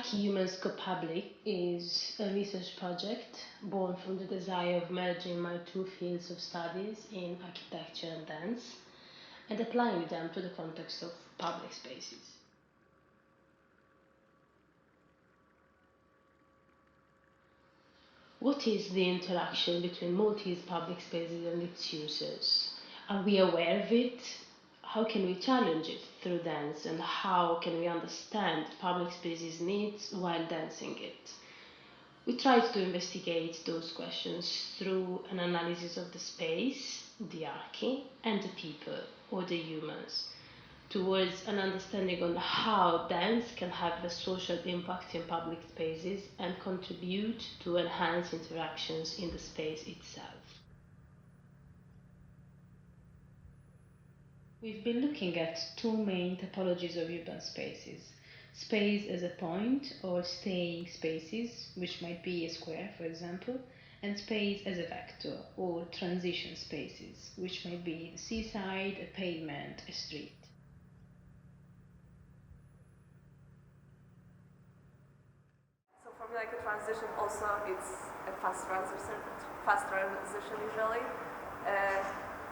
ARCHI-HUMANS Co-Public is a research project born from the desire of merging my two fields of studies in architecture and dance and applying them to the context of public spaces. What is the interaction between Maltese public spaces and its users? Are we aware of it? How can we challenge it through dance, and how can we understand public spaces' needs while dancing it? We tried to investigate those questions through an analysis of the space, the archi, and the people, or the humans, towards an understanding on how dance can have a social impact in public spaces and contribute to enhance interactions in the space itself. We've been looking at two main typologies of urban spaces. Space as a point or staying spaces, which might be a square, for example, and space as a vector or transition spaces, which might be the seaside, a pavement, a street. So for me, like a transition also, it's a fast transition usually.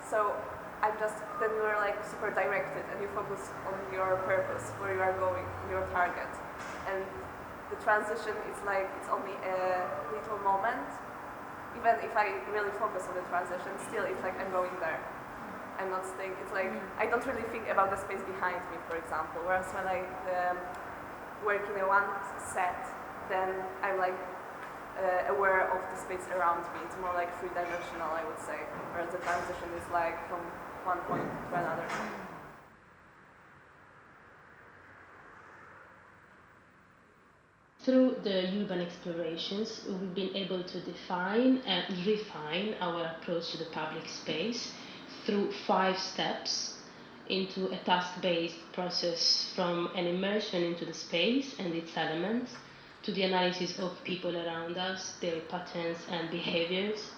So I'm just, then you're like super directed and you focus on your purpose, where you are going, your target. And the transition is like, it's only a little moment. Even if I really focus on the transition, still it's like I'm going there. I'm not staying, it's like, I don't really think about the space behind me, for example. Whereas when I work in a one set, then I'm like aware of the space around me. It's more like three-dimensional, I would say. Whereas the transition is like from one point to another. Through the urban explorations, we've been able to define and refine our approach to the public space through 5 steps into a task-based process, from an immersion into the space and its elements to the analysis of people around us, their patterns and behaviors,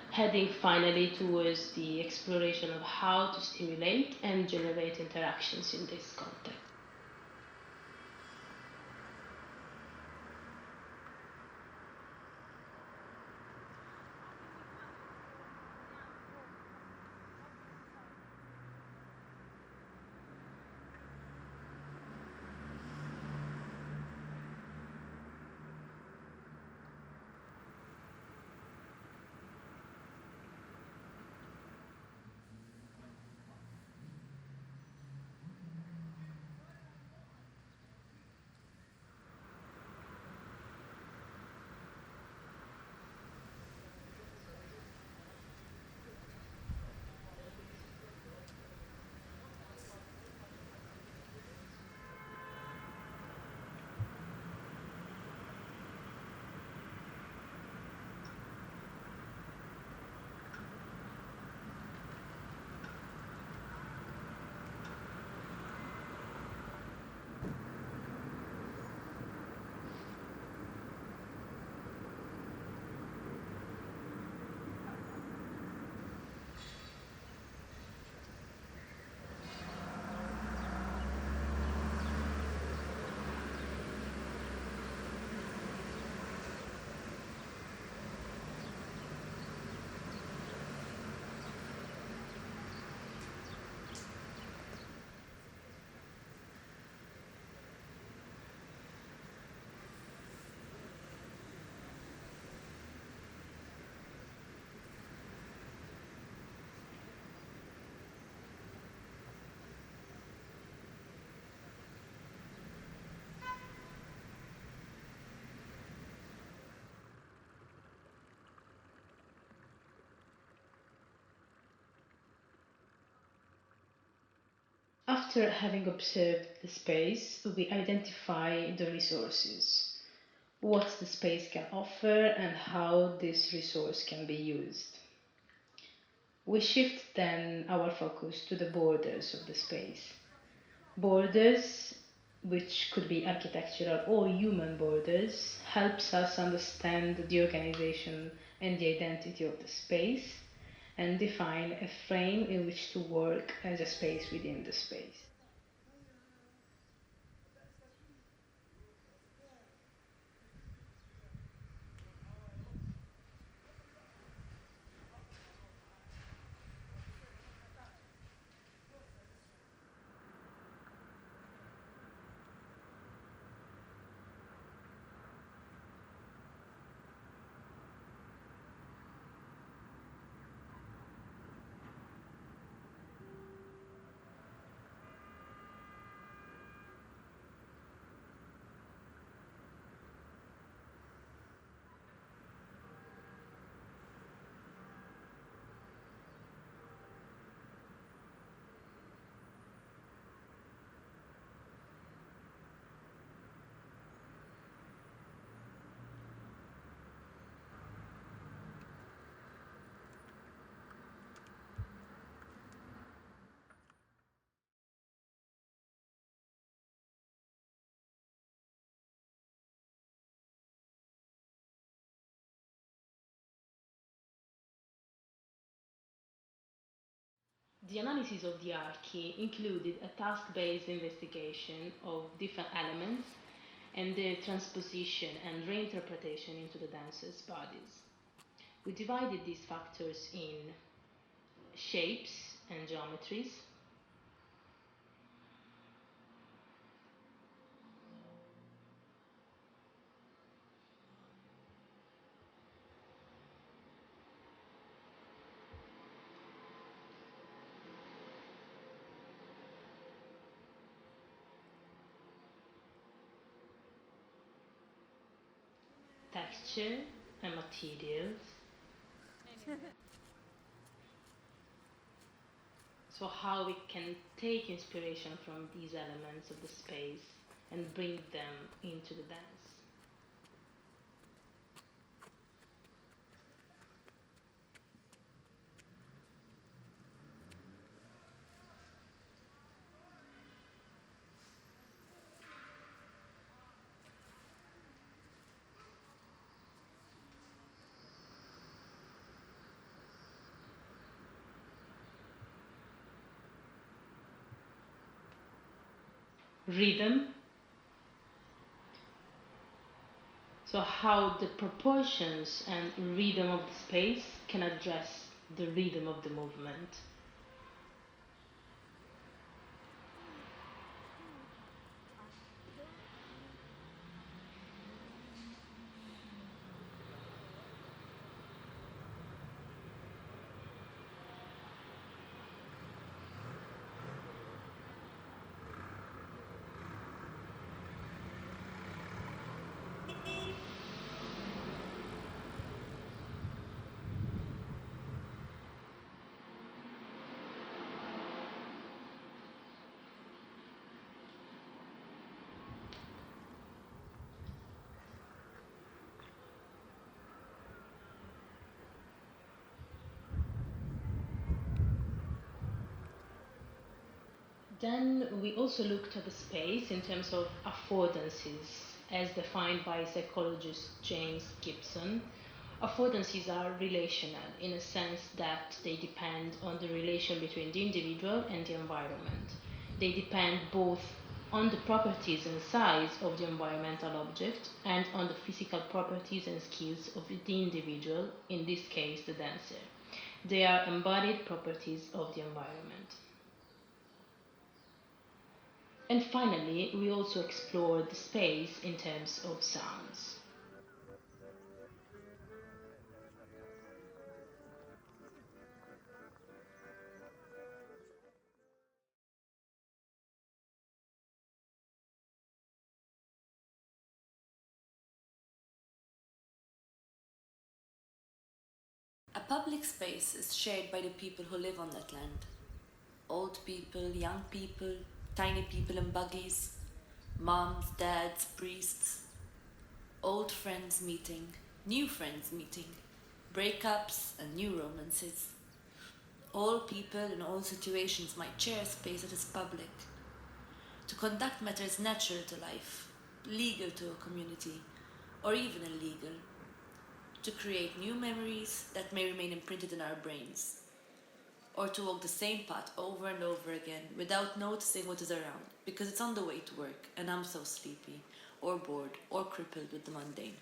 heading finally towards the exploration of how to stimulate and generate interactions in this context. After having observed the space, we identify the resources, what the space can offer and how this resource can be used. We shift then our focus to the borders of the space. Borders, which could be architectural or human borders, helps us understand the organization and the identity of the space and define a frame in which to work as a space within the space. The analysis of the Archi included a task-based investigation of different elements and their transposition and reinterpretation into the dancers' bodies. We divided these factors in shapes and geometries, texture and materials. So how we can take inspiration from these elements of the space and bring them into the dance. Rhythm. So how the proportions and rhythm of the space can address the rhythm of the movement. Then we also looked at the space in terms of affordances, as defined by psychologist James Gibson. Affordances are relational in a sense that they depend on the relation between the individual and the environment. They depend both on the properties and size of the environmental object and on the physical properties and skills of the individual, in this case the dancer. They are embodied properties of the environment. And finally, we also explored the space in terms of sounds. A public space is shared by the people who live on that land. Old people, young people, tiny people in buggies, moms, dads, priests. Old friends meeting, new friends meeting, breakups and new romances. All people in all situations might share a space that is public. To conduct matters natural to life, legal to a community, or even illegal. To create new memories that may remain imprinted in our brains. Or to walk the same path over and over again without noticing what is around, because it's on the way to work and I'm so sleepy, or bored, or crippled with the mundane.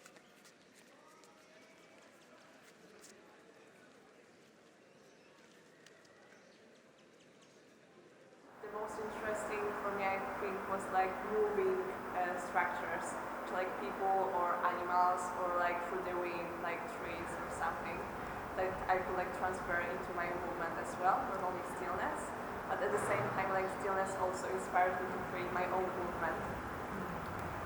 The most interesting for me, I think, was like moving structures to like people or animals or like through the wind, like trees or something that I could like transfer into my movement as well, not only stillness, but at the same time like stillness also inspired me to create my own movement.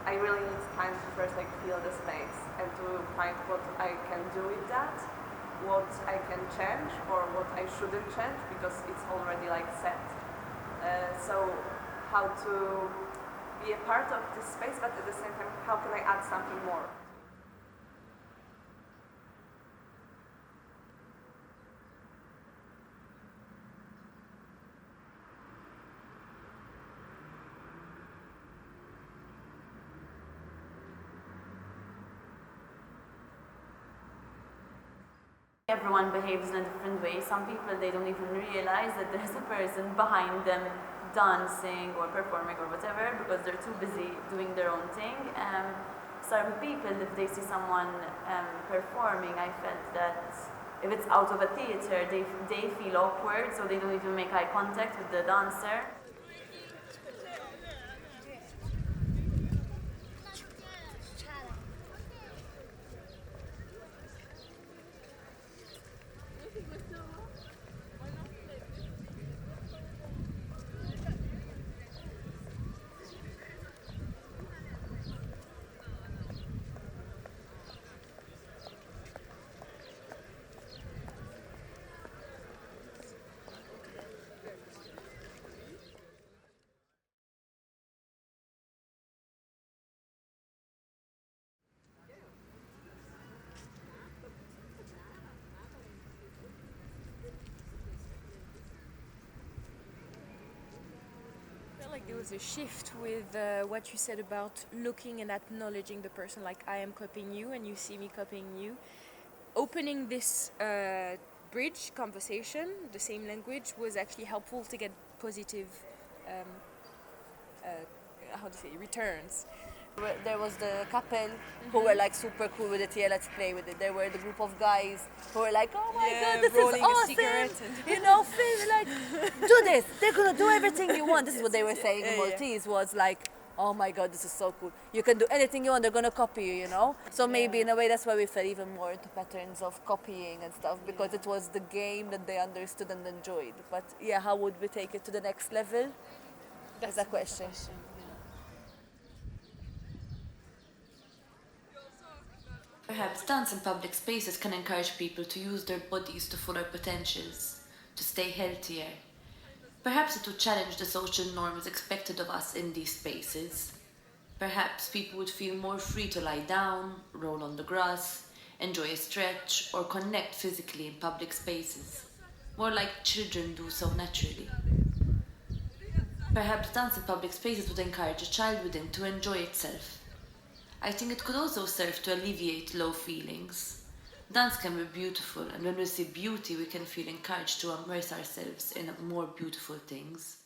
I really need time to first like feel the space and to find what I can do with that, what I can change or what I shouldn't change because it's already like set. So how to be a part of this space, but at the same time, how can I add something more? Everyone behaves in a different way. Some people, they don't even realize that there's a person behind them dancing or performing or whatever, because they're too busy doing their own thing. Some people, if they see someone performing, I felt that if it's out of a theater, they feel awkward, so they don't even make eye contact with the dancer. Like there was a shift with what you said about looking and acknowledging the person, like I am copying you and you see me copying you. Opening this bridge conversation, the same language, was actually helpful to get positive how to say returns. There was the couple who were like super cool with it. Yeah, let's play with it. There were the group of guys who were like, oh my god, this is rolling a awesome. cigarette You know, feel like, do this. They're gonna do everything you want. This is what they were saying in Maltese, was like, oh my god, this is so cool. You can do anything you want. They're gonna copy you, you know. So maybe in a way that's why we fell even more into patterns of copying and stuff, because it was the game that they understood and enjoyed. But yeah, how would we take it to the next level? That's a question. Perhaps dance in public spaces can encourage people to use their bodies to full their potentials, to stay healthier. Perhaps it would challenge the social norms expected of us in these spaces. Perhaps people would feel more free to lie down, roll on the grass, enjoy a stretch, or connect physically in public spaces, more like children do so naturally. Perhaps dance in public spaces would encourage a child within to enjoy itself. I think it could also serve to alleviate low feelings. Dance can be beautiful, and when we see beauty, we can feel encouraged to immerse ourselves in more beautiful things.